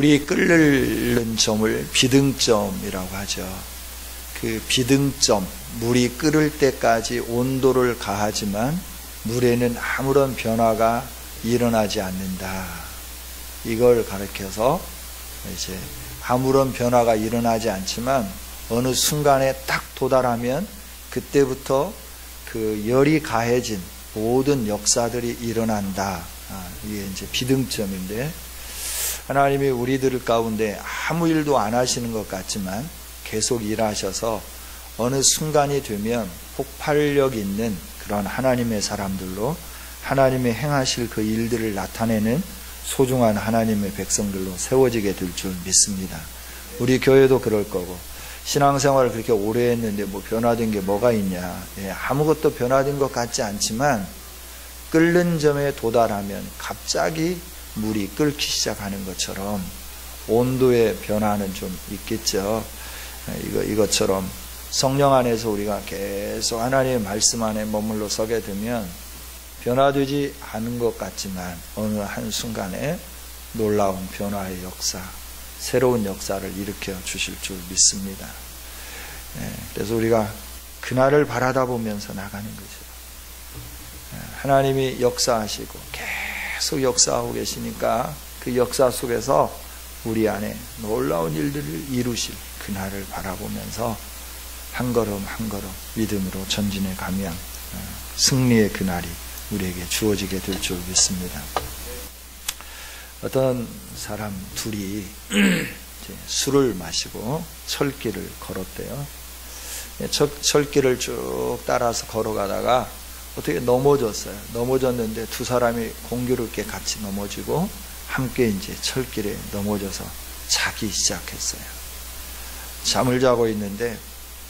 물이 끓는 점을 비등점이라고 하죠. 그 비등점, 물이 끓을 때까지 온도를 가하지만 물에는 아무런 변화가 일어나지 않는다. 이걸 가리켜서 이제 아무런 변화가 일어나지 않지만 어느 순간에 딱 도달하면 그때부터 그 열이 가해진 모든 역사들이 일어난다. 이게 이제 비등점인데, 하나님이 우리들 가운데 아무 일도 안 하시는 것 같지만 계속 일하셔서 어느 순간이 되면 폭발력 있는 그런 하나님의 사람들로 하나님의 행하실 그 일들을 나타내는 소중한 하나님의 백성들로 세워지게 될 줄 믿습니다. 우리 교회도 그럴 거고, 신앙생활을 그렇게 오래 했는데 뭐 변화된 게 뭐가 있냐. 아무것도 변화된 것 같지 않지만 끓는 점에 도달하면 갑자기 물이 끓기 시작하는 것처럼 온도의 변화는 좀 있겠죠. 이것처럼 성령 안에서 우리가 계속 하나님의 말씀 안에 머물러 서게 되면 변화되지 않은 것 같지만 어느 한순간에 놀라운 변화의 역사, 새로운 역사를 일으켜 주실 줄 믿습니다. 그래서 우리가 그날을 바라다 보면서 나가는 거죠. 하나님이 역사하시고 계속 역사하고 계시니까 그 역사 속에서 우리 안에 놀라운 일들을 이루실 그날을 바라보면서 한 걸음 한 걸음 믿음으로 전진해 가면 승리의 그날이 우리에게 주어지게 될 줄 믿습니다. 어떤 사람 둘이 술을 마시고 철길을 걸었대요. 철길을 쭉 따라서 걸어가다가 어떻게 넘어졌어요. 넘어졌는데 두 사람이 공교롭게 같이 넘어지고 함께 이제 철길에 넘어져서 자기 시작했어요. 잠을 자고 있는데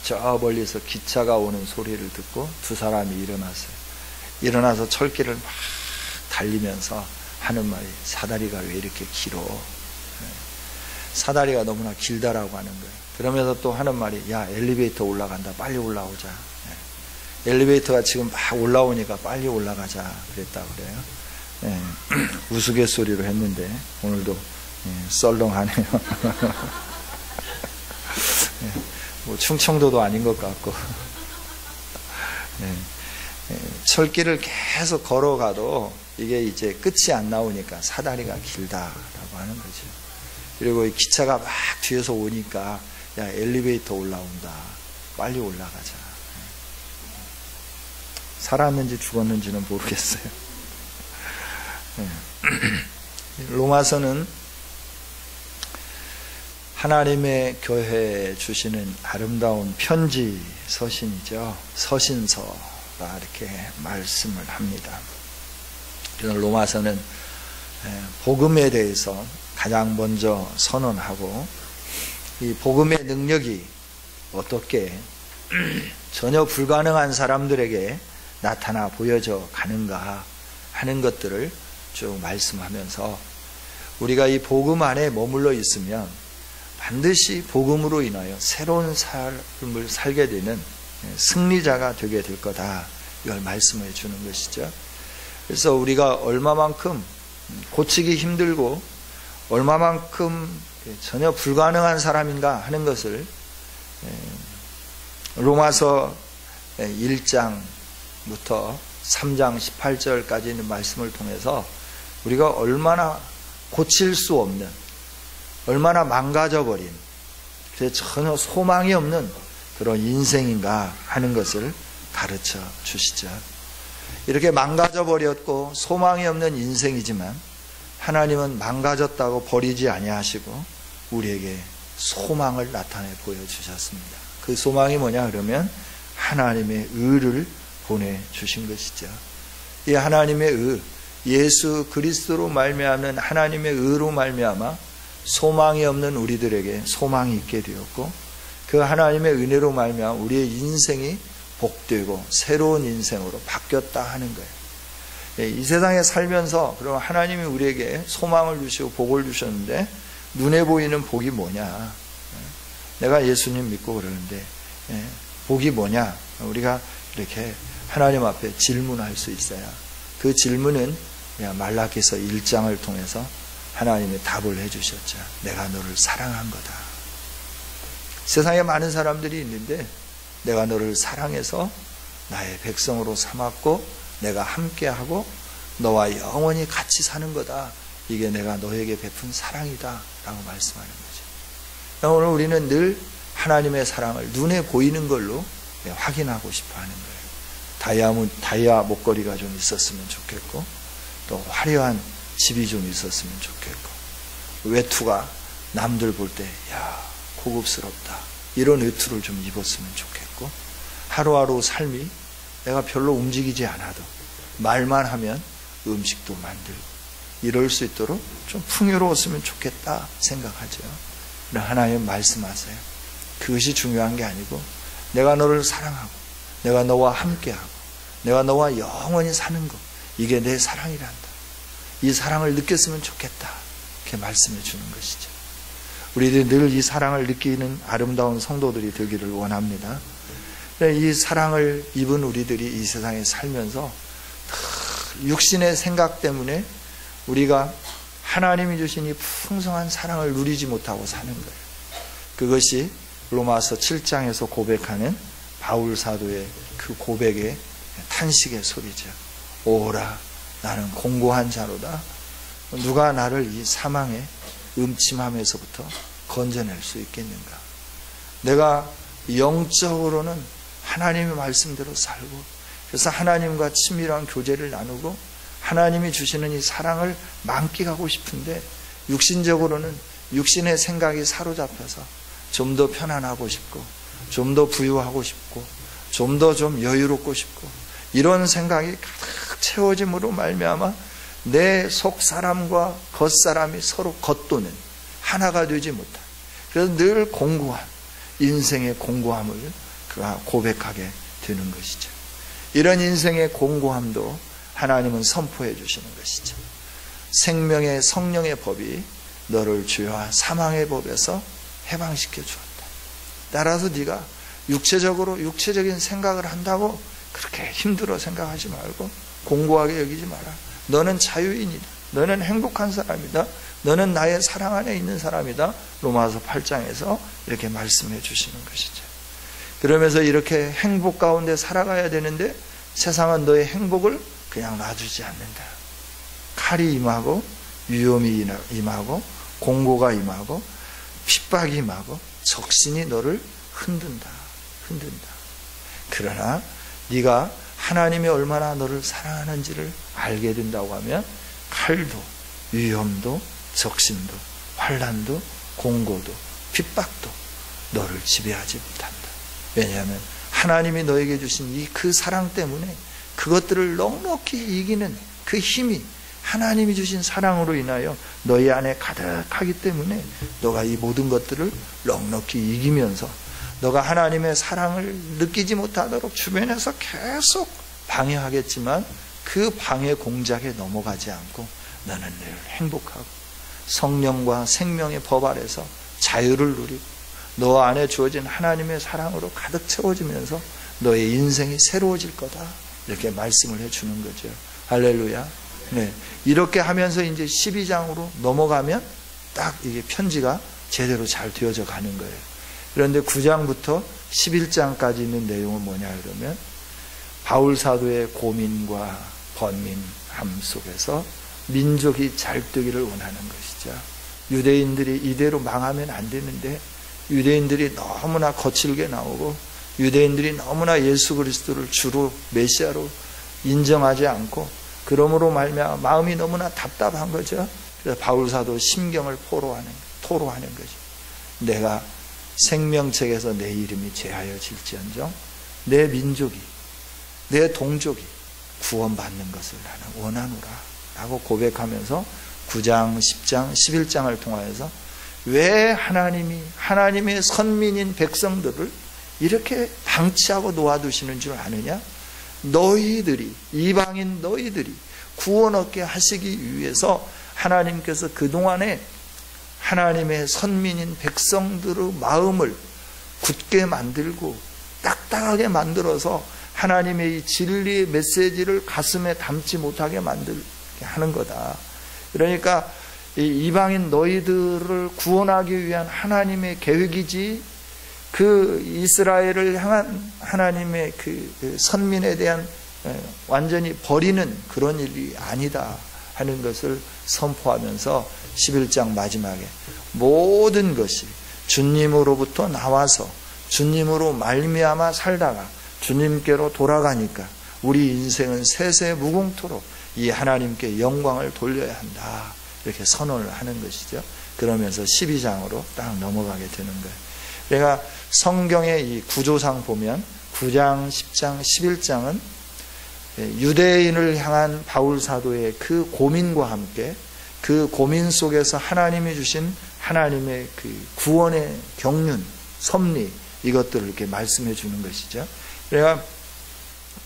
저 멀리서 기차가 오는 소리를 듣고 두 사람이 일어났어요. 일어나서 철길을 막 달리면서 하는 말이, 사다리가 왜 이렇게 길어? 사다리가 너무나 길다라고 하는 거예요. 그러면서 또 하는 말이, 야, 엘리베이터 올라간다. 빨리 올라오자. 엘리베이터가 지금 막 올라오니까 빨리 올라가자. 그랬다고 그래요. 우스갯소리로 했는데 오늘도 썰렁하네요. 뭐 충청도도 아닌 것 같고. 철길을 계속 걸어가도 이게 이제 끝이 안 나오니까 사다리가 길다라고 하는 거죠. 그리고 이 기차가 막 뒤에서 오니까, 야, 엘리베이터 올라온다. 빨리 올라가자. 살았는지 죽었는지는 모르겠어요. 로마서는 하나님의 교회에 주시는 아름다운 편지 서신이죠. 서신서라 이렇게 말씀을 합니다. 로마서는 복음에 대해서 가장 먼저 선언하고, 이 복음의 능력이 어떻게 전혀 불가능한 사람들에게 나타나 보여져 가는가 하는 것들을 쭉 말씀하면서, 우리가 이 복음 안에 머물러 있으면 반드시 복음으로 인하여 새로운 삶을 살게 되는 승리자가 되게 될 거다, 이걸 말씀해 주는 것이죠. 그래서 우리가 얼마만큼 고치기 힘들고 얼마만큼 전혀 불가능한 사람인가 하는 것을 로마서 1장부터 3장 18절까지 있는 말씀을 통해서 우리가 얼마나 고칠 수 없는, 얼마나 망가져버린, 전혀 소망이 없는 그런 인생인가 하는 것을 가르쳐 주시죠. 이렇게 망가져버렸고 소망이 없는 인생이지만 하나님은 망가졌다고 버리지 아니하시고 우리에게 소망을 나타내 보여주셨습니다. 그 소망이 뭐냐 그러면 하나님의 의를 보내주신 것이죠. 이 하나님의 의, 예수 그리스도로 말미암는 하나님의 의로 말미암아 소망이 없는 우리들에게 소망이 있게 되었고, 그 하나님의 은혜로 말미암아 우리의 인생이 복되고 새로운 인생으로 바뀌었다 하는 거예요. 이 세상에 살면서 그럼 하나님이 우리에게 소망을 주시고 복을 주셨는데 눈에 보이는 복이 뭐냐? 내가 예수님 믿고 그러는데 복이 뭐냐? 우리가 이렇게 하나님 앞에 질문할 수 있어요. 그 질문은 말라기서 1장을 통해서 하나님이 답을 해주셨죠. 내가 너를 사랑한 거다. 세상에 많은 사람들이 있는데 내가 너를 사랑해서 나의 백성으로 삼았고 내가 함께하고 너와 영원히 같이 사는 거다. 이게 내가 너에게 베푼 사랑이다 라고 말씀하는 거죠. 오늘 우리는 늘 하나님의 사랑을 눈에 보이는 걸로 확인하고 싶어 하는 거예요. 다이아 목걸이가 좀 있었으면 좋겠고, 또 화려한 집이 좀 있었으면 좋겠고, 외투가 남들 볼 때 야 고급스럽다 이런 외투를 좀 입었으면 좋겠고, 하루하루 삶이 내가 별로 움직이지 않아도 말만 하면 음식도 만들고 이럴 수 있도록 좀 풍요로웠으면 좋겠다 생각하죠. 하나님 말씀하세요. 그것이 중요한 게 아니고 내가 너를 사랑하고 내가 너와 함께하고 내가 너와 영원히 사는 것, 이게 내 사랑이란다. 이 사랑을 느꼈으면 좋겠다. 이렇게 말씀해 주는 것이죠. 우리들이 늘 이 사랑을 느끼는 아름다운 성도들이 되기를 원합니다. 이 사랑을 입은 우리들이 이 세상에 살면서 육신의 생각 때문에 우리가 하나님이 주신 이 풍성한 사랑을 누리지 못하고 사는 거예요. 그것이 로마서 7장에서 고백하는 바울 사도의 그 고백의 탄식의 소리죠. 오라 나는 공고한 자로다. 누가 나를 이 사망의 음침함에서부터 건져낼 수 있겠는가. 내가 영적으로는 하나님의 말씀대로 살고, 그래서 하나님과 친밀한 교제를 나누고 하나님이 주시는 이 사랑을 만끽하고 싶은데 육신적으로는 육신의 생각이 사로잡혀서 좀 더 편안하고 싶고 좀 더 부유하고 싶고 좀 더 여유롭고 싶고 이런 생각이 가득 채워짐으로 말미암아 내 속사람과 겉사람이 서로 겉도는 하나가 되지 못한, 그래서 늘 공고한 인생의 공고함을 그가 고백하게 되는 것이죠. 이런 인생의 공고함도 하나님은 선포해 주시는 것이죠. 생명의 성령의 법이 너를 죄와 사망의 법에서 해방시켜 주었다. 따라서 네가 육체적인 생각을 한다고 그렇게 힘들어 생각하지 말고 공고하게 여기지 마라. 너는 자유인이다. 너는 행복한 사람이다. 너는 나의 사랑 안에 있는 사람이다. 로마서 8장에서 이렇게 말씀해 주시는 것이죠. 그러면서 이렇게 행복 가운데 살아가야 되는데 세상은 너의 행복을 그냥 놔두지 않는다. 칼이 임하고 위험이 임하고 공고가 임하고 핍박이 임하고 적신이 너를 흔든다. 그러나 네가 하나님이 얼마나 너를 사랑하는지를 알게 된다고 하면 칼도 위험도 적신도 환난도 공고도 핍박도 너를 지배하지 못한다. 왜냐하면 하나님이 너에게 주신 이 그 사랑 때문에 그것들을 넉넉히 이기는 그 힘이 하나님이 주신 사랑으로 인하여 너희 안에 가득하기 때문에 너가 이 모든 것들을 넉넉히 이기면서 너가 하나님의 사랑을 느끼지 못하도록 주변에서 계속 방해하겠지만 그 방해 공작에 넘어가지 않고 너는 늘 행복하고 성령과 생명의 법 아래서 자유를 누리고 너 안에 주어진 하나님의 사랑으로 가득 채워지면서 너의 인생이 새로워질 거다. 이렇게 말씀을 해주는 거죠. 할렐루야. 네. 이렇게 하면서 이제 12장으로 넘어가면 딱 이게 편지가 제대로 잘 되어져 가는 거예요. 그런데 9장부터 11장까지 있는 내용은 뭐냐 그러면 바울 사도의 고민과 번민함 속에서 민족이 잘 되기를 원하는 것이죠. 유대인들이 이대로 망하면 안 되는데 유대인들이 너무나 거칠게 나오고 유대인들이 너무나 예수 그리스도를 주로 메시아로 인정하지 않고 그러므로 말미암아 마음이 너무나 답답한 거죠. 그래서 바울 사도 심경을 토로하는 거죠. 내가 생명책에서 내 이름이 제하여질지언정 내 민족이 내 동족이 구원받는 것을 나는 원하노라 라고 고백하면서 9장, 10장, 11장을 통하여서 왜 하나님의 선민인 백성들을 이렇게 방치하고 놓아두시는 줄 아느냐? 너희들이, 이방인 너희들이 구원 얻게 하시기 위해서 하나님께서 그동안에 하나님의 선민인 백성들의 마음을 굳게 만들고 딱딱하게 만들어서 하나님의 이 진리의 메시지를 가슴에 담지 못하게 만들게 하는 거다. 그러니까 이 이방인 너희들을 구원하기 위한 하나님의 계획이지 그 이스라엘을 향한 하나님의 그 선민에 대한 완전히 버리는 그런 일이 아니다 하는 것을 선포하면서 11장 마지막에 모든 것이 주님으로부터 나와서 주님으로 말미암아 살다가 주님께로 돌아가니까 우리 인생은 세세 무궁토록 이 하나님께 영광을 돌려야 한다 이렇게 선언을 하는 것이죠. 그러면서 12장으로 딱 넘어가게 되는 거예요. 내가 성경의 이 구조상 보면 9장, 10장, 11장은 유대인을 향한 바울 사도의 그 고민과 함께 그 고민 속에서 하나님이 주신 하나님의 그 구원의 경륜, 섭리 이것들을 이렇게 말씀해 주는 것이죠. 그래가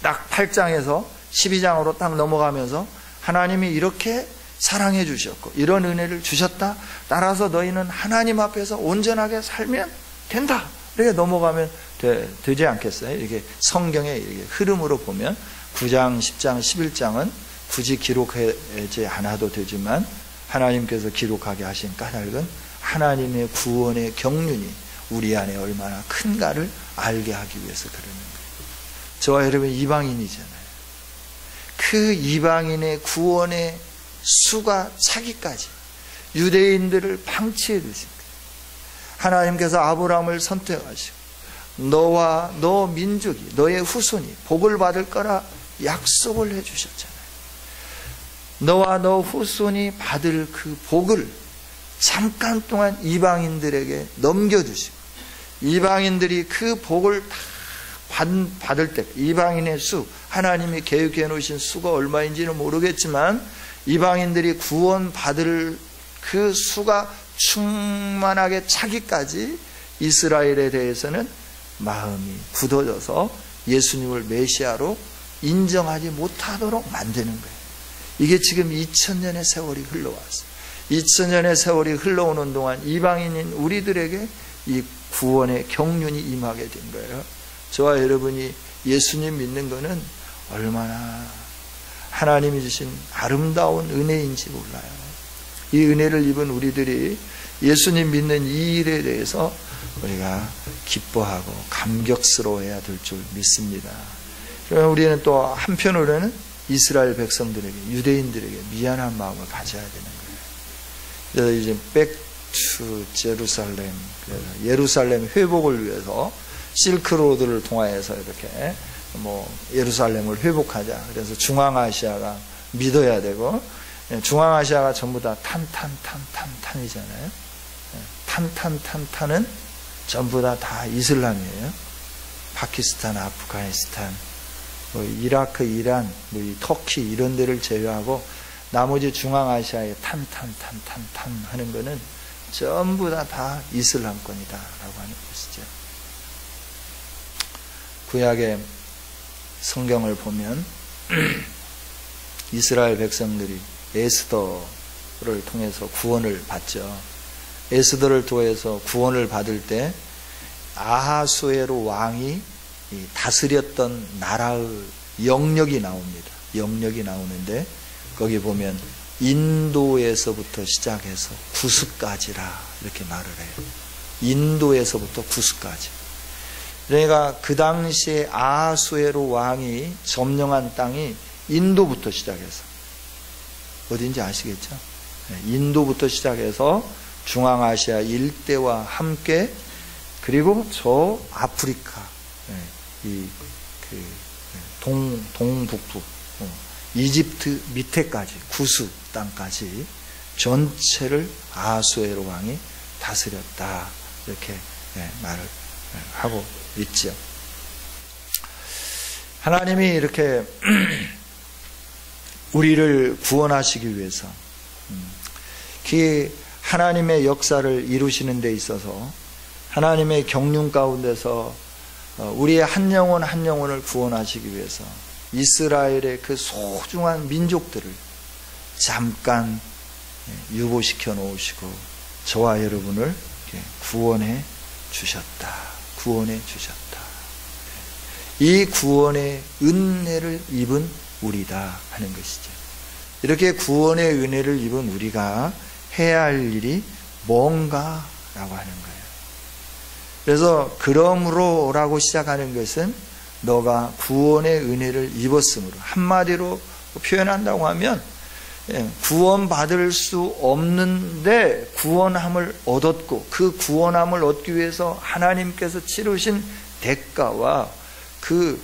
딱 8장에서 12장으로 딱 넘어가면서 하나님이 이렇게 사랑해 주셨고 이런 은혜를 주셨다. 따라서 너희는 하나님 앞에서 온전하게 살면 된다. 이렇게 넘어가면 되지 않겠어요? 이렇게 성경의 이렇게 흐름으로 보면 9장, 10장, 11장은 굳이 기록하지 않아도 되지만 하나님께서 기록하게 하신 까닭은 하나님의 구원의 경륜이 우리 안에 얼마나 큰가를 알게 하기 위해서 그러는 거예요. 저와 여러분 이방인이잖아요. 그 이방인의 구원의 수가 차기까지 유대인들을 방치해 두신 거예요. 하나님께서 아브라함을 선택하시고 너와 너 민족이 너의 후손이 복을 받을 거라 약속을 해주셨잖아요. 너와 너 후손이 받을 그 복을 잠깐 동안 이방인들에게 넘겨주시고 이방인들이 그 복을 다 받을 때 이방인의 수, 하나님이 계획해 놓으신 수가 얼마인지는 모르겠지만 이방인들이 구원 받을 그 수가 충만하게 차기까지 이스라엘에 대해서는 마음이 굳어져서 예수님을 메시아로 인정하지 못하도록 만드는 거예요. 이게 지금 2000년의 세월이 흘러왔어요. 2000년의 세월이 흘러오는 동안 이방인인 우리들에게 이 구원의 경륜이 임하게 된 거예요. 저와 여러분이 예수님 믿는 것은 얼마나 하나님이 주신 아름다운 은혜인지 몰라요. 이 은혜를 입은 우리들이 예수님 믿는 이 일에 대해서 우리가 기뻐하고 감격스러워해야 될 줄 믿습니다. 그러면 우리는 또 한편으로는 이스라엘 백성들에게, 유대인들에게 미안한 마음을 가져야 되는 거예요. 그래서 이제 백투 제루살렘, 예루살렘 회복을 위해서 실크로드를 통하여서 이렇게 예루살렘을 회복하자. 그래서 중앙아시아가 믿어야 되고, 중앙아시아가 전부 다 탄이잖아요. 탄은 전부 다 이슬람이에요. 파키스탄, 아프가니스탄, 이라크, 이란, 이 터키 이런 데를 제외하고 나머지 중앙아시아의 탄 하는 거는 전부 다 이슬람권이다라고 하는 것이죠. 구약의 성경을 보면 이스라엘 백성들이 에스더를 통해서 구원을 받죠. 에스더를 통해서 구원을 받을 때 아하수에로 왕이 다스렸던 나라의 영역이 나옵니다. 영역이 나오는데 거기 보면 인도에서부터 시작해서 구스까지라 이렇게 말을 해요. 인도에서부터 구스까지. 그러니까 그 당시에 아하수에로 왕이 점령한 땅이 인도부터 시작해서 어딘지 아시겠죠? 인도부터 시작해서 중앙아시아 일대와 함께 그리고 저 아프리카 동북부 이집트 밑에까지 구스 땅까지 전체를 아하수에로 왕이 다스렸다 이렇게 말을 하고 있죠. 하나님이 이렇게 우리를 구원하시기 위해서 그 하나님의 역사를 이루시는 데 있어서 하나님의 경륜 가운데서 우리의 한 영혼 한 영혼을 구원하시기 위해서 이스라엘의 그 소중한 민족들을 잠깐 유보시켜 놓으시고 저와 여러분을 구원해 주셨다. 구원해 주셨다. 이 구원의 은혜를 입은 우리다 하는 것이죠. 이렇게 구원의 은혜를 입은 우리가 해야 할 일이 뭔가라고 하는 거예요. 그래서 그러므로라고 시작하는 것은 너가 구원의 은혜를 입었으므로, 한마디로 표현한다고 하면 구원받을 수 없는데 구원함을 얻었고, 그 구원함을 얻기 위해서 하나님께서 치르신 대가와 그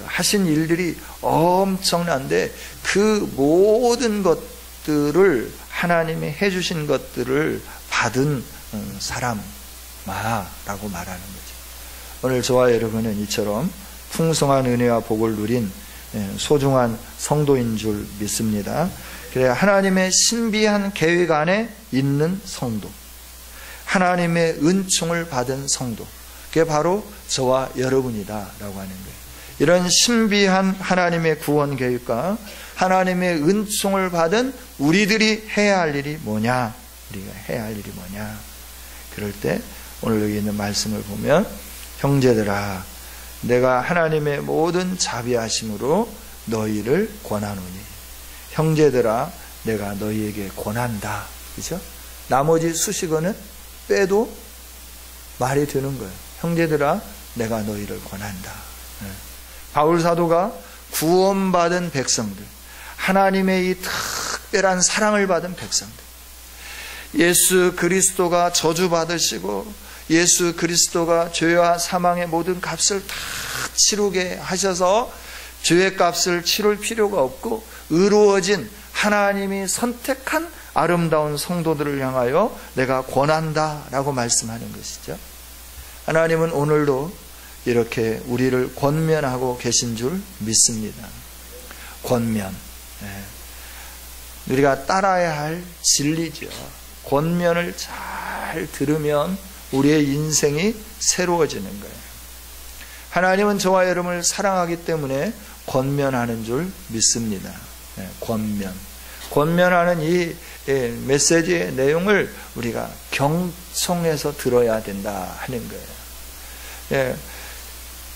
하신 일들이 엄청난데, 그 모든 것들을 하나님이 해주신 것들을 받은 사람아라고 말하는 거죠. 오늘 저와 여러분은 이처럼 풍성한 은혜와 복을 누린 소중한 성도인 줄 믿습니다. 그래야 하나님의 신비한 계획 안에 있는 성도, 하나님의 은총을 받은 성도, 그게 바로 저와 여러분이다라고 하는 거예요. 이런 신비한 하나님의 구원 계획과 하나님의 은총을 받은 우리들이 해야 할 일이 뭐냐? 우리가 해야 할 일이 뭐냐? 그럴 때 오늘 여기 있는 말씀을 보면, 형제들아 내가 하나님의 모든 자비하심으로 너희를 권하노니, 형제들아 내가 너희에게 권한다. 그죠? 나머지 수식어는 빼도 말이 되는 거예요. 형제들아 내가 너희를 권한다. 바울 사도가 구원받은 백성들, 하나님의 이 특별한 사랑을 받은 백성들, 예수 그리스도가 저주받으시고 예수 그리스도가 죄와 사망의 모든 값을 다 치르게 하셔서 죄의 값을 치를 필요가 없고 의로워진 하나님이 선택한 아름다운 성도들을 향하여 내가 권한다라고 말씀하는 것이죠. 하나님은 오늘도 이렇게 우리를 권면하고 계신 줄 믿습니다. 권면, 우리가 따라야 할 진리죠. 권면을 잘 들으면 우리의 인생이 새로워지는 거예요. 하나님은 저와 여러분을 사랑하기 때문에 권면하는 줄 믿습니다. 권면하는 이 메시지의 내용을 우리가 경청해서 들어야 된다 하는 거예요.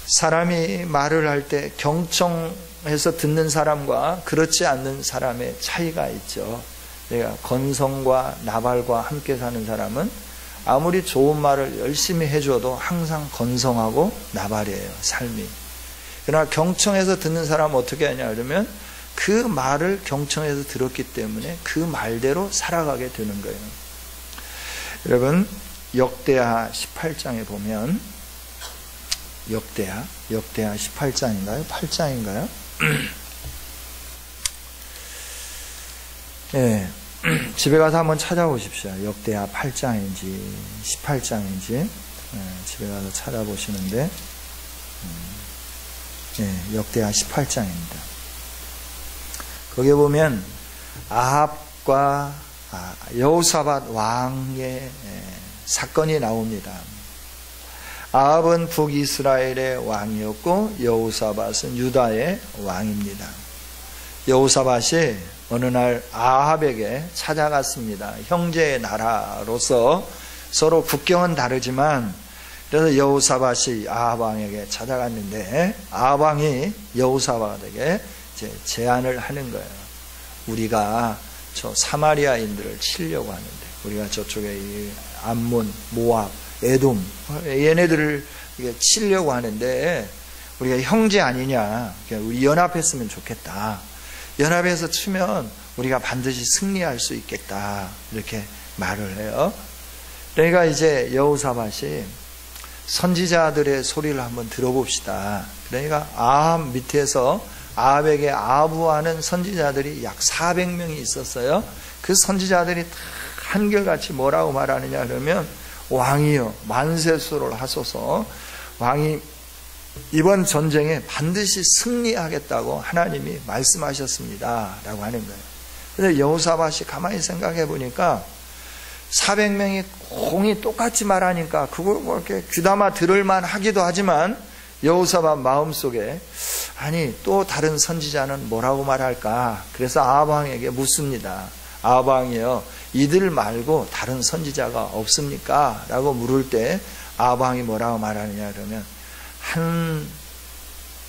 사람이 말을 할 때 경청해서 듣는 사람과 그렇지 않는 사람의 차이가 있죠. 내가 건성과 나발과 함께 사는 사람은 아무리 좋은 말을 열심히 해줘도 항상 건성하고 나발이에요, 삶이. 그러나 경청해서 듣는 사람은 어떻게 하냐 그러면 그 말을 경청해서 들었기 때문에 그 말대로 살아가게 되는 거예요. 여러분, 역대하 18장에 보면, 역대하 18장인가요? 8장인가요? 네, 집에 가서 한번 찾아보십시오. 역대하 8장인지 18장인지 집에 가서 찾아보시는데, 역대하 18장입니다. 거기에 보면 아합과 여호사밧 왕의 사건이 나옵니다. 아합은 북이스라엘의 왕이었고 여호사밧은 유다의 왕입니다. 여호사밧이 어느 날 아합에게 찾아갔습니다. 형제의 나라로서 서로 국경은 다르지만, 그래서 여호사밧이 아합 왕에게 찾아갔는데 아합 왕이 여호사밧에게 제안을 하는 거예요. 우리가 저 사마리아인들을 치려고 하는데, 우리가 저쪽에 암몬, 모압, 에돔, 얘네들을 치려고 하는데 우리가 형제 아니냐, 우리 연합했으면 좋겠다. 연합해서 치면 우리가 반드시 승리할 수 있겠다. 이렇게 말을 해요. 그러니까 이제 여호사밧이 선지자들의 소리를 한번 들어봅시다. 그러니까 아합 밑에서 아합에게 아부하는 선지자들이 약 400명이 있었어요. 그 선지자들이 다 한결같이 뭐라고 말하느냐 그러면, 왕이여 만세수를 하소서, 왕이 이번 전쟁에 반드시 승리하겠다고 하나님이 말씀하셨습니다 라고 하는 거예요. 그래서 여호사밧이 가만히 생각해 보니까 400명이 공이 똑같이 말하니까 그걸 뭐 이렇게 귀담아 들을만 하기도 하지만, 여호사밧 마음속에 아니 또 다른 선지자는 뭐라고 말할까? 그래서 아합 왕에게 묻습니다. 아합 왕이요, 이들 말고 다른 선지자가 없습니까? 라고 물을 때 아합 왕이 뭐라고 말하느냐 그러면, 한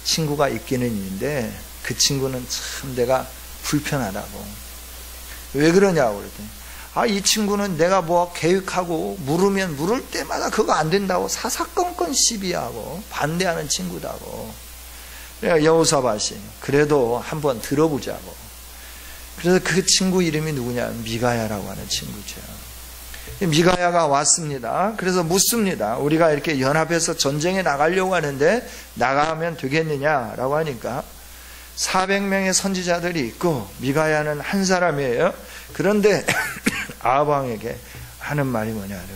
친구가 있기는 있는데 그 친구는 참 내가 불편하다고. 왜 그러냐고 그랬더니, 이 친구는 내가 뭐 계획하고 물으면 물을 때마다 그거 안 된다고 사사건건 시비하고 반대하는 친구다고. 그러니까 여호사밧이 그래도 한번 들어보자고. 그래서 그 친구 이름이 누구냐? 미가야라고 하는 친구죠. 미가야가 왔습니다. 그래서 묻습니다. 우리가 이렇게 연합해서 전쟁에 나가려고 하는데 나가면 되겠느냐라고 하니까 400명의 선지자들이 있고 미가야는 한 사람이에요. 그런데 아합 왕에게 하는 말이 뭐냐 하면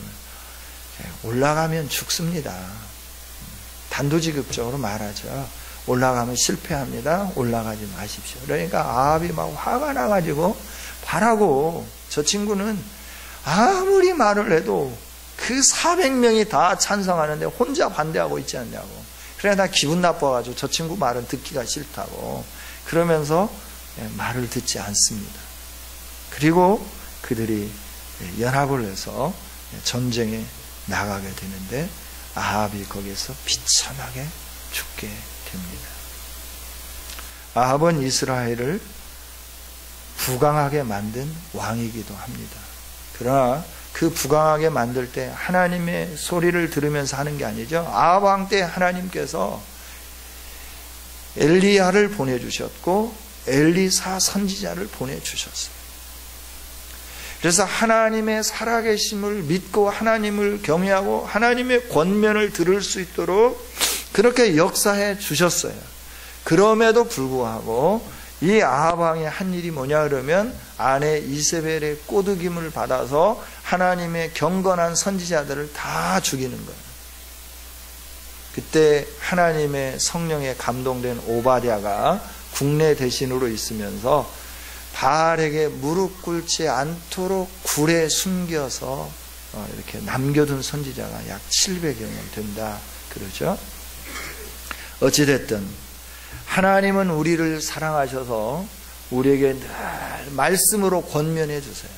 올라가면 죽습니다. 단도직입적으로 말하죠. 올라가면 실패합니다. 올라가지 마십시오. 그러니까 아합이 막 화가 나가지고 바라고, 저 친구는 아무리 말을 해도 그 400명이 다 찬성하는데 혼자 반대하고 있지 않냐고. 그래 나 기분 나빠가지고 저 친구 말은 듣기가 싫다고. 그러면서 말을 듣지 않습니다. 그리고 그들이 연합을 해서 전쟁에 나가게 되는데 아합이 거기에서 비참하게 죽게 됩니다. 아합은 이스라엘을 부강하게 만든 왕이기도 합니다. 그러나 그 부강하게 만들 때 하나님의 소리를 들으면서 하는 게 아니죠. 아합 왕 때 하나님께서 엘리야를 보내주셨고 엘리사 선지자를 보내주셨어요. 그래서 하나님의 살아계심을 믿고 하나님을 경외하고 하나님의 권면을 들을 수 있도록 그렇게 역사해 주셨어요. 그럼에도 불구하고 이 아합 왕이 한 일이 뭐냐 그러면 아내 이세벨의 꼬드김을 받아서 하나님의 경건한 선지자들을 다 죽이는 거예요. 그때 하나님의 성령에 감동된 오바댜가 국내 대신으로 있으면서 바알에게 무릎 꿇지 않도록 굴에 숨겨서 이렇게 남겨둔 선지자가 약 700여 명 된다 그러죠. 어찌됐든 하나님은 우리를 사랑하셔서 우리에게 늘 말씀으로 권면해 주세요.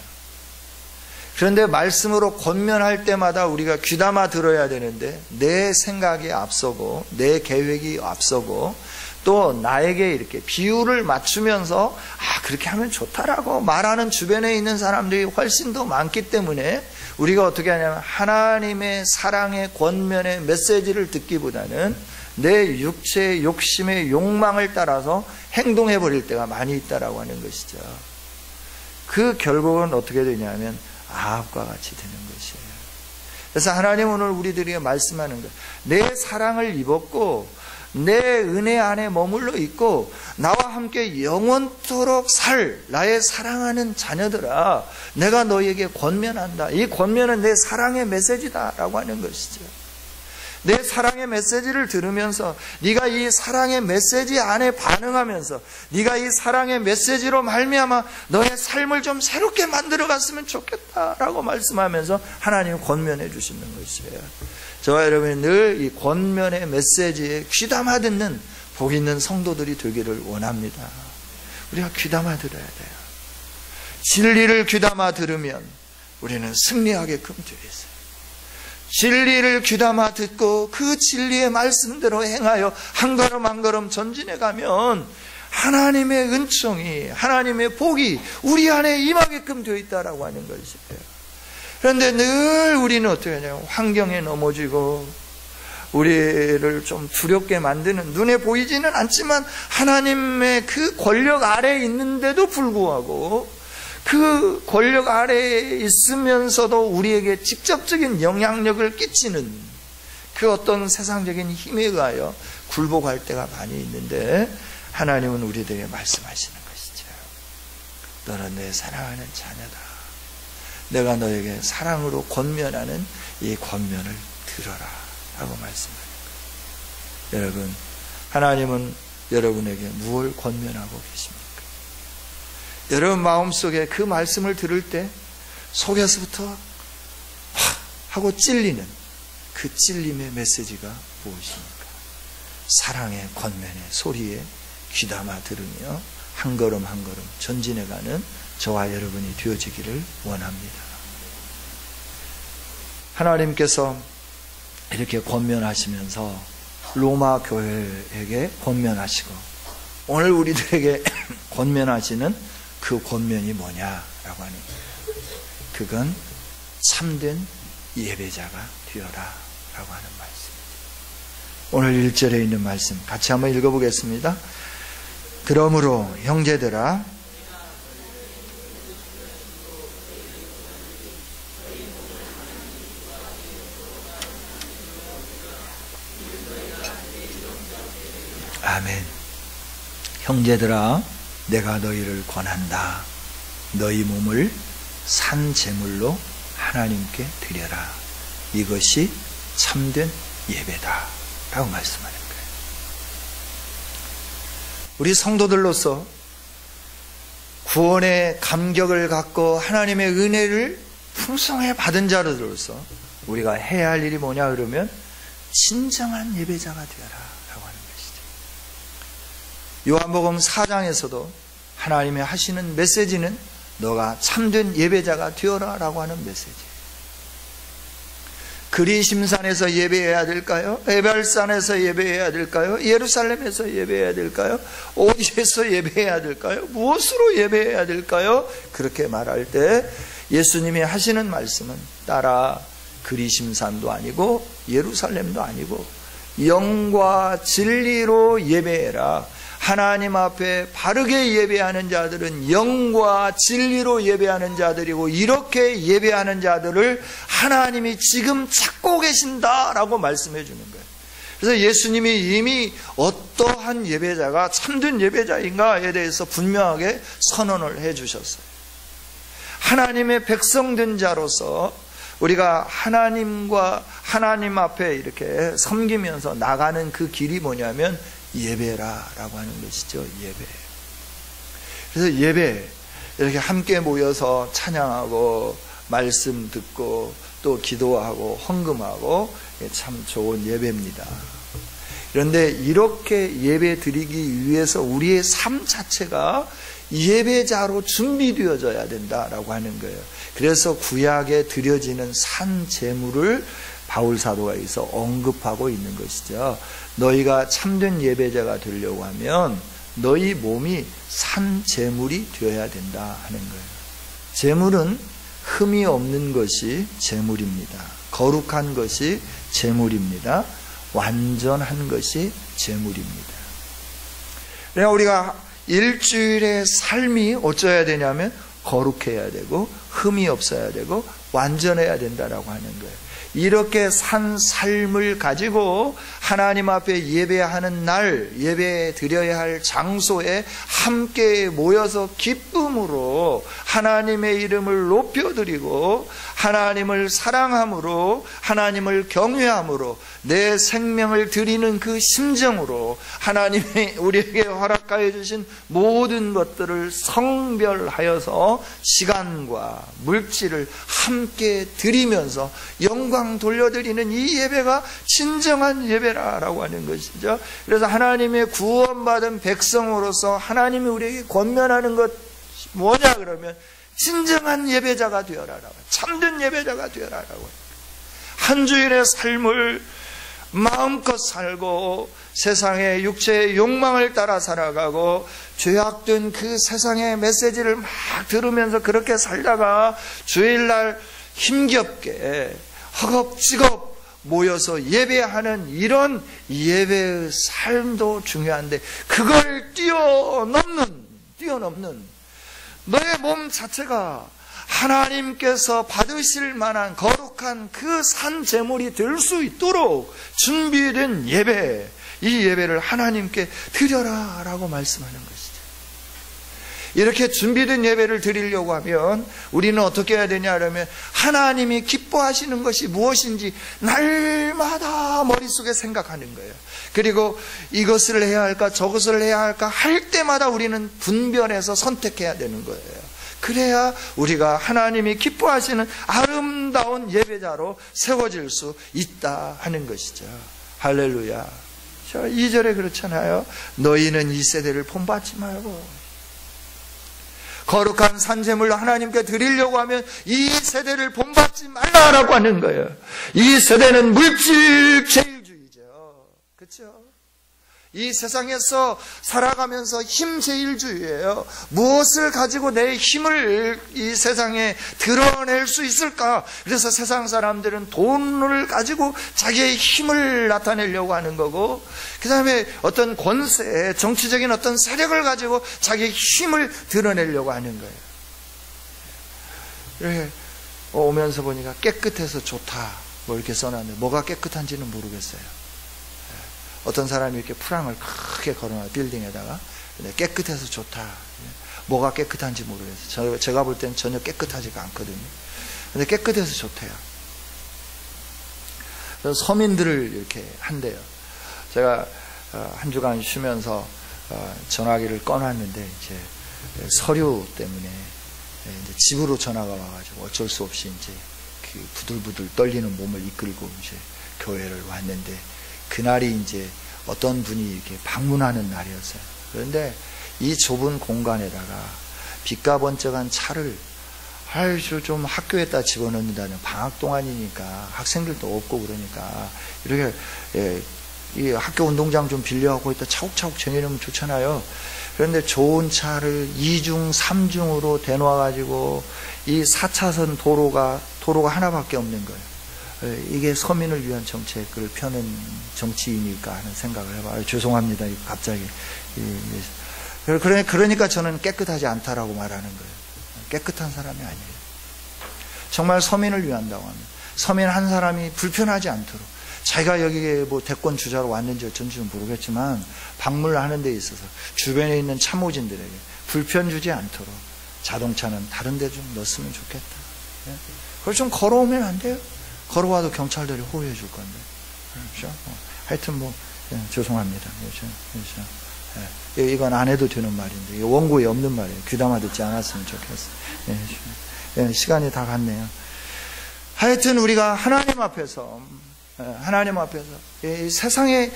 그런데 말씀으로 권면할 때마다 우리가 귀담아 들어야 되는데 내 생각이 앞서고 내 계획이 앞서고 또 나에게 이렇게 비율을 맞추면서 그렇게 하면 좋다라고 말하는 주변에 있는 사람들이 훨씬 더 많기 때문에 우리가 어떻게 하냐면 하나님의 사랑의 권면의 메시지를 듣기보다는 내 육체의 욕심의 욕망을 따라서 행동해 버릴 때가 많이 있다라고 하는 것이죠. 그 결국은 어떻게 되냐면 아합과 같이 되는 것이에요. 그래서 하나님 오늘 우리들에게 말씀하는 것, 내 사랑을 입었고 내 은혜 안에 머물러 있고 나와 함께 영원토록 살 나의 사랑하는 자녀들아, 내가 너에게 권면한다. 이 권면은 내 사랑의 메시지다라고 하는 것이죠. 내 사랑의 메시지를 들으면서 네가 이 사랑의 메시지 안에 반응하면서 네가 이 사랑의 메시지로 말미암아 너의 삶을 좀 새롭게 만들어 갔으면 좋겠다라고 말씀하면서 하나님 권면해 주시는 것이에요. 저와 여러분이 늘 이 권면의 메시지에 귀담아 듣는 복 있는 성도들이 되기를 원합니다. 우리가 귀담아 들어야 돼요. 진리를 귀담아 들으면 우리는 승리하게끔 되어 있어요. 진리를 귀담아 듣고 그 진리의 말씀대로 행하여 한 걸음 한 걸음 전진해 가면 하나님의 은총이, 하나님의 복이 우리 안에 임하게끔 되어 있다라고 하는 것이에요. 그런데 늘 우리는 어떻게 하냐면 환경에 넘어지고 우리를 좀 두렵게 만드는, 눈에 보이지는 않지만 하나님의 그 권력 아래에 있는데도 불구하고 그 권력 아래에 있으면서도 우리에게 직접적인 영향력을 끼치는 그 어떤 세상적인 힘에 의하여 굴복할 때가 많이 있는데 하나님은 우리들에게 말씀하시는 것이죠. 너는 내 사랑하는 자녀다. 내가 너에게 사랑으로 권면하는 이 권면을 들어라 라고 말씀합니다. 여러분, 하나님은 여러분에게 무엇을 권면하고 계십니까? 여러분 마음속에 그 말씀을 들을 때 속에서부터 하고 찔리는 그 찔림의 메시지가 무엇입니까? 사랑의 권면의 소리에 귀담아 들으며 한 걸음 한 걸음 전진해가는 저와 여러분이 되어지기를 원합니다. 하나님께서 이렇게 권면하시면서 로마 교회에게 권면하시고 오늘 우리들에게 권면하시는 그 권면이 뭐냐라고 하는 거예요. 그건 참된 예배자가 되어라 라고 하는 말씀. 오늘 1절에 있는 말씀 같이 한번 읽어보겠습니다. 그러므로 형제들아 아멘. 형제들아 내가 너희를 권한다. 너희 몸을 산 제물로 하나님께 드려라. 이것이 참된 예배다 라고 말씀하는 거예요. 우리 성도들로서 구원의 감격을 갖고 하나님의 은혜를 풍성하게 받은 자로서 우리가 해야 할 일이 뭐냐 그러면 진정한 예배자가 되어라 라고 하는 것이죠. 요한복음 4장에서도 하나님이 하시는 메시지는 너가 참된 예배자가 되어라 라고 하는 메시지예요. 그리심산에서 예배해야 될까요? 에발산에서 예배해야 될까요? 예루살렘에서 예배해야 될까요? 어디에서 예배해야 될까요? 무엇으로 예배해야 될까요? 그렇게 말할 때 예수님이 하시는 말씀은 따라 그리심산도 아니고 예루살렘도 아니고 영과 진리로 예배해라. 하나님 앞에 바르게 예배하는 자들은 영과 진리로 예배하는 자들이고 이렇게 예배하는 자들을 하나님이 지금 찾고 계신다라고 말씀해 주는 거예요. 그래서 예수님이 이미 어떠한 예배자가 참된 예배자인가에 대해서 분명하게 선언을 해 주셨어요. 하나님의 백성된 자로서 우리가 하나님과 하나님 앞에 이렇게 섬기면서 나가는 그 길이 뭐냐면 예배라라고 하는 것이죠. 예배. 그래서 예배 이렇게 함께 모여서 찬양하고 말씀 듣고 또 기도하고 헌금하고 참 좋은 예배입니다. 그런데 이렇게 예배 드리기 위해서 우리의 삶 자체가 예배자로 준비되어져야 된다라고 하는 거예요. 그래서 구약에 드려지는 산 제물을 바울 사도가 여기서 언급하고 있는 것이죠. 너희가 참된 예배자가 되려고 하면 너희 몸이 산 제물이 되어야 된다 하는 거예요. 제물은 흠이 없는 것이 제물입니다. 거룩한 것이 제물입니다. 완전한 것이 제물입니다. 그러니까 우리가 일주일의 삶이 어쩌야 되냐면 거룩해야 되고 흠이 없어야 되고 완전해야 된다라고 하는 거예요. 이렇게 산 삶을 가지고 하나님 앞에 예배하는 날, 예배 드려야 할 장소에 함께 모여서 기쁨으로 하나님의 이름을 높여드리고 하나님을 사랑함으로 하나님을 경외함으로 내 생명을 드리는 그 심정으로 하나님이 우리에게 허락하여 주신 모든 것들을 성별하여서 시간과 물질을 함께 드리면서 영광 돌려드리는 이 예배가 진정한 예배라고 하는 것이죠. 그래서 하나님의 구원받은 백성으로서 하나님이 우리에게 권면하는 것 뭐냐 그러면 진정한 예배자가 되어라라고, 참된 예배자가 되어라라고. 한 주일의 삶을 마음껏 살고 세상의 육체의 욕망을 따라 살아가고 죄악된 그 세상의 메시지를 막 들으면서 그렇게 살다가 주일날 힘겹게 허겁지겁 모여서 예배하는 이런 예배의 삶도 중요한데 그걸 뛰어넘는 너의 몸 자체가 하나님께서 받으실 만한 거룩한 그 산 제물이 될 수 있도록 준비된 예배, 이 예배를 하나님께 드려라 라고 말씀하는 것이죠. 이렇게 준비된 예배를 드리려고 하면 우리는 어떻게 해야 되냐 하면 하나님이 기뻐하시는 것이 무엇인지 날마다 머릿속에 생각하는 거예요. 그리고 이것을 해야 할까 저것을 해야 할까 할 때마다 우리는 분별해서 선택해야 되는 거예요. 그래야 우리가 하나님이 기뻐하시는 아름다운 예배자로 세워질 수 있다 하는 것이죠. 할렐루야. 2절에 그렇잖아요. 너희는 이 세대를 본받지 말고 거룩한 산제물로 하나님께 드리려고 하면 이 세대를 본받지 말라라고 하는 거예요. 이 세대는 물질 제일주의죠. 그렇죠? 이 세상에서 살아가면서 힘제일주의예요. 무엇을 가지고 내 힘을 이 세상에 드러낼 수 있을까? 그래서 세상 사람들은 돈을 가지고 자기의 힘을 나타내려고 하는 거고, 그 다음에 어떤 권세, 정치적인 어떤 세력을 가지고 자기의 힘을 드러내려고 하는 거예요. 이렇게 오면서 보니까 깨끗해서 좋다 뭐 이렇게 써놨는데 뭐가 깨끗한지는 모르겠어요. 어떤 사람이 이렇게 프랑을 크게 걸어놔, 빌딩에다가. 근데 깨끗해서 좋다. 뭐가 깨끗한지 모르겠어요. 제가 볼 땐 전혀 깨끗하지가 않거든요. 근데 깨끗해서 좋대요. 그래서 서민들을 이렇게 한대요. 제가 한 주간 쉬면서 전화기를 꺼놨는데 이제 서류 때문에 이제 집으로 전화가 와가지고 어쩔 수 없이 이제 그 부들부들 떨리는 몸을 이끌고 이제 교회를 왔는데, 그날이 이제 어떤 분이 이렇게 방문하는 날이었어요. 그런데 이 좁은 공간에다가 빛과 번쩍한 차를 아주 좀 학교에다 집어넣는다는, 방학 동안이니까 학생들도 없고 그러니까 이렇게 이 학교 운동장 좀 빌려갖고 있다 차곡차곡 정해놓으면 좋잖아요. 그런데 좋은 차를 2중, 3중으로 대놓아가지고 이 4차선 도로가 하나밖에 없는 거예요. 이게 서민을 위한 정책을 펴는 정치인일까 하는 생각을 해봐요. 죄송합니다. 갑자기. 그러니까 저는 깨끗하지 않다라고 말하는 거예요. 깨끗한 사람이 아니에요. 정말 서민을 위한다고 합니다. 서민 한 사람이 불편하지 않도록, 자기가 여기에 뭐 대권 주자로 왔는지 어쩐지는 모르겠지만 방문을 하는 데 있어서 주변에 있는 참모진들에게 불편 주지 않도록 자동차는 다른 데 좀 넣었으면 좋겠다. 그걸 좀 걸어오면 안 돼요? 걸어와도 경찰들이 호위해 줄 건데. 그렇죠? 하여튼 뭐, 죄송합니다. 그렇죠? 이건 안 해도 되는 말인데, 원고에 없는 말이에요. 귀담아 듣지 않았으면 좋겠어요. 시간이 다 갔네요. 하여튼 우리가 하나님 앞에서, 이 세상에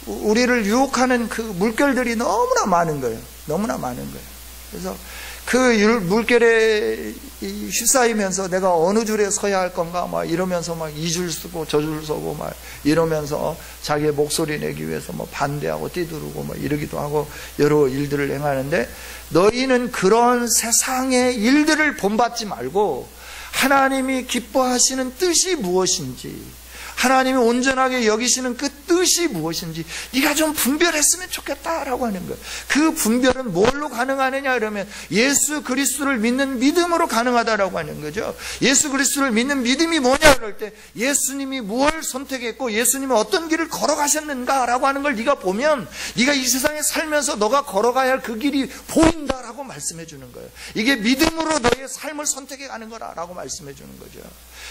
우리를 유혹하는 그 물결들이 너무나 많은 거예요. 너무나 많은 거예요. 그래서 그 물결에 휩싸이면서 내가 어느 줄에 서야 할 건가 막 이러면서 막 이 줄 쓰고 저 줄 서고 막 이러면서 자기의 목소리 내기 위해서 뭐 반대하고 뛰두르고 막 이러기도 하고 여러 일들을 행하는데, 너희는 그런 세상의 일들을 본받지 말고 하나님이 기뻐하시는 뜻이 무엇인지, 하나님이 온전하게 여기시는 그 뜻이 무엇인지 네가 좀 분별했으면 좋겠다라고 하는 거예요. 그 분별은 뭘로 가능하느냐 그러면 예수 그리스도를 믿는 믿음으로 가능하다라고 하는 거죠. 예수 그리스도를 믿는 믿음이 뭐냐 그럴 때 예수님이 무엇을 선택했고 예수님이 어떤 길을 걸어가셨는가라고 하는 걸 네가 보면 네가 이 세상에 살면서 너가 걸어가야 할 그 길이 보인다라고 말씀해 주는 거예요. 이게 믿음으로 너의 삶을 선택해 가는 거라고 말씀해 주는 거죠.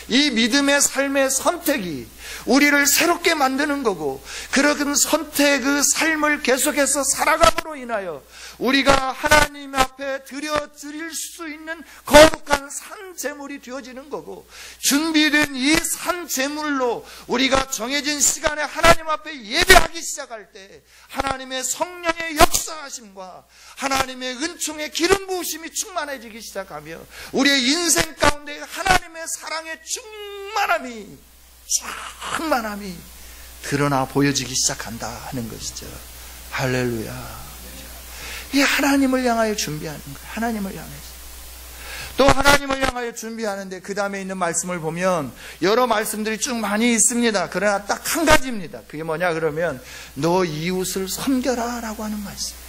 이 믿음의 삶의 선택이 우리를 새롭게 만드는 거고, 그런 선택, 그 삶을 계속해서 살아감으로 인하여 우리가 하나님 앞에 드릴 수 있는 거룩한 산 제물이 되어지는 거고, 준비된 이 산 제물로 우리가 정해진 시간에 하나님 앞에 예배하기 시작할 때 하나님의 성령의 역사하심과 하나님의 은총의 기름 부으심이 충만해지기 시작하며 우리의 인생 가운데 하나님의 사랑의 충만함이 드러나 보여지기 시작한다 하는 것이죠. 할렐루야. 이 하나님을 향하여 준비하는 거예요. 하나님을 향해서. 또 하나님을 향하여 준비하는데 그 다음에 있는 말씀을 보면 여러 말씀들이 쭉 많이 있습니다. 그러나 딱 한 가지입니다. 그게 뭐냐 그러면 너 이웃을 섬겨라 라고 하는 말씀이에요.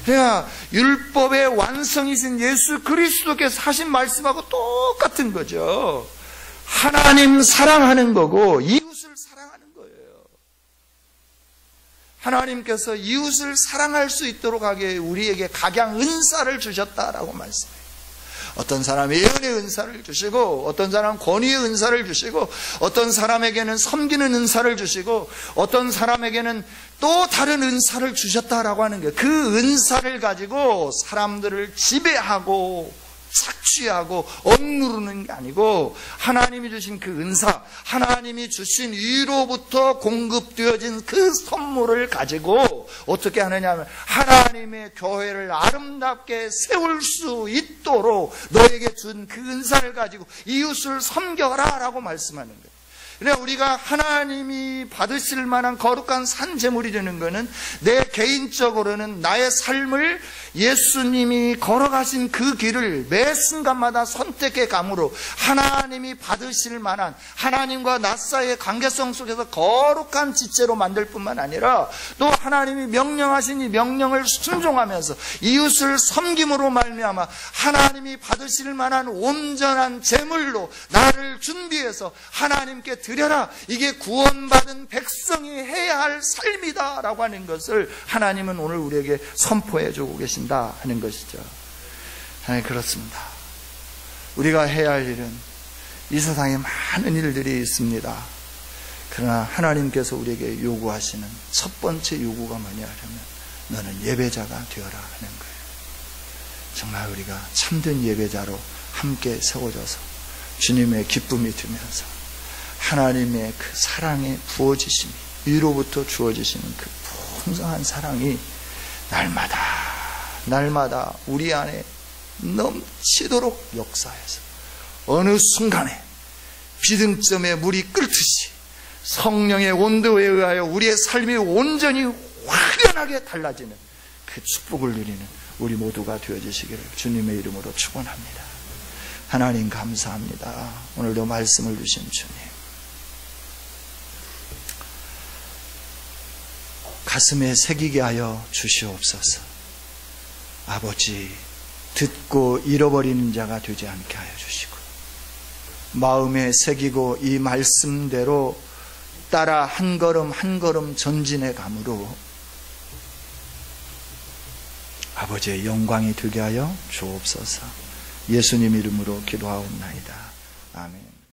그러니까 율법의 완성이신 예수 그리스도께서 하신 말씀하고 똑같은 거죠. 하나님 사랑하는 거고 이웃을 사랑하는 거예요. 하나님께서 이웃을 사랑할 수 있도록 하게 우리에게 각양 은사를 주셨다라고 말씀해요. 어떤 사람이 예언의 은사를 주시고, 어떤 사람은 권위의 은사를 주시고, 어떤 사람에게는 섬기는 은사를 주시고, 어떤 사람에게는 또 다른 은사를 주셨다라고 하는 거예요. 그 은사를 가지고 사람들을 지배하고 착취하고 억누르는 게 아니고, 하나님이 주신 그 은사, 하나님이 주신 위로부터 공급되어진 그 선물을 가지고 어떻게 하느냐 하면 하나님의 교회를 아름답게 세울 수 있도록 너에게 준 그 은사를 가지고 이웃을 섬겨라 라고 말씀하는 거예요. 그러나 우리가 하나님이 받으실 만한 거룩한 산제물이 되는 것은 내 개인적으로는 나의 삶을 예수님이 걸어가신 그 길을 매 순간마다 선택해 감으로 하나님이 받으실 만한 하나님과 나 사이의 관계성 속에서 거룩한 지체로 만들 뿐만 아니라 또 하나님이 명령하신 이 명령을 순종하면서 이웃을 섬김으로 말미암아 하나님이 받으실 만한 온전한 제물로 나를 준비해서 하나님께 드려라. 이게 구원받은 백성이 해야 할 삶이다 라고 하는 것을 하나님은 오늘 우리에게 선포해 주고 계신다 하는 것이죠. 하나님, 그렇습니다. 우리가 해야 할 일은 이 세상에 많은 일들이 있습니다. 그러나 하나님께서 우리에게 요구하시는 첫 번째 요구가 뭐냐 하면 너는 예배자가 되어라 하는 거예요. 정말 우리가 참된 예배자로 함께 세워져서 주님의 기쁨이 되면서 하나님의 그 사랑의 부어지심이, 위로부터 주어지시는 그 풍성한 사랑이 날마다 우리 안에 넘치도록 역사해서 어느 순간에 비등점에 물이 끓듯이 성령의 온도에 의하여 우리의 삶이 온전히 확연하게 달라지는 그 축복을 누리는 우리 모두가 되어지시기를 주님의 이름으로 축원합니다. 하나님 감사합니다. 오늘도 말씀을 주신 주님, 가슴에 새기게 하여 주시옵소서. 아버지, 듣고 잃어버리는 자가 되지 않게 하여 주시고 마음에 새기고 이 말씀대로 따라 한 걸음 한 걸음 전진해 감으로 아버지의 영광이 되게 하여 주옵소서. 예수님 이름으로 기도하옵나이다. 아멘.